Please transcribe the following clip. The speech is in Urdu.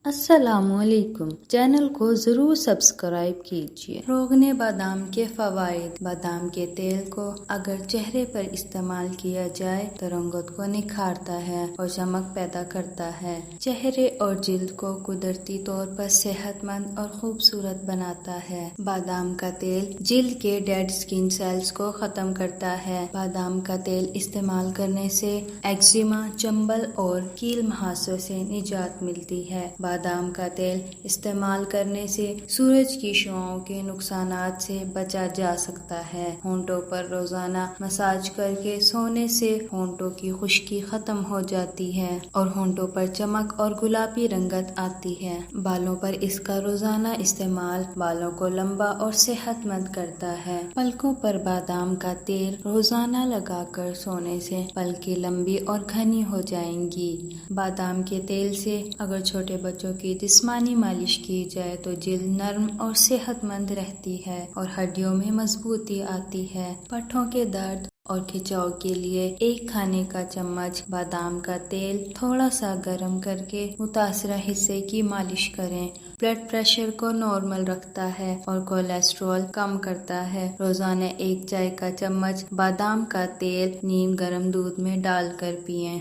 السلام علیکم، چینل کو ضرور سبسکرائب کیجیے۔ روغن بادام کے فوائد۔ بادام کے تیل کو اگر چہرے پر استعمال کیا جائے تو رنگت کو نکھارتا ہے اور چمک پیدا کرتا ہے۔ چہرے اور جلد کو قدرتی طور پر صحت مند اور خوبصورت بناتا ہے۔ بادام کا تیل جلد کے ڈیڈ سکن سیلز کو ختم کرتا ہے۔ بادام کا تیل استعمال کرنے سے ایگزیما، چنبل اور کیل مہاسوں سے نجات ملتی ہے۔ بادام کا تیل استعمال کرنے سے سورج کی شعاؤں کے نقصانات سے بچا جا سکتا ہے۔ ہونٹوں پر روزانہ مساج کر کے سونے سے ہونٹوں کی خشکی ختم ہو جاتی ہے اور ہونٹوں پر چمک اور گلابی رنگت آتی ہے۔ بالوں پر اس کا روزانہ استعمال بالوں کو لمبا اور صحت مند کرتا ہے۔ پلکوں پر بادام کا تیل روزانہ لگا کر سونے سے پلکیں لمبی اور گھنی ہو جائیں گی۔ بادام کے تیل سے اگر چھوٹے بچوں کی جسمانی مالش کی جائے تو جلد نرم اور صحت مند رہتی ہے اور ہڈیوں میں مضبوطی آتی ہے۔ پٹھوں کے درد اور کھچاؤ کے لیے ایک کھانے کا چمچ بادام کا تیل تھوڑا سا گرم کر کے متاثرہ حصے کی مالش کریں۔ بلڈ پریشر کو نارمل رکھتا ہے اور کولیسٹرول کم کرتا ہے۔ روزانہ ایک چائے کا چمچ بادام کا تیل نیم گرم دودھ میں ڈال کر پئیں۔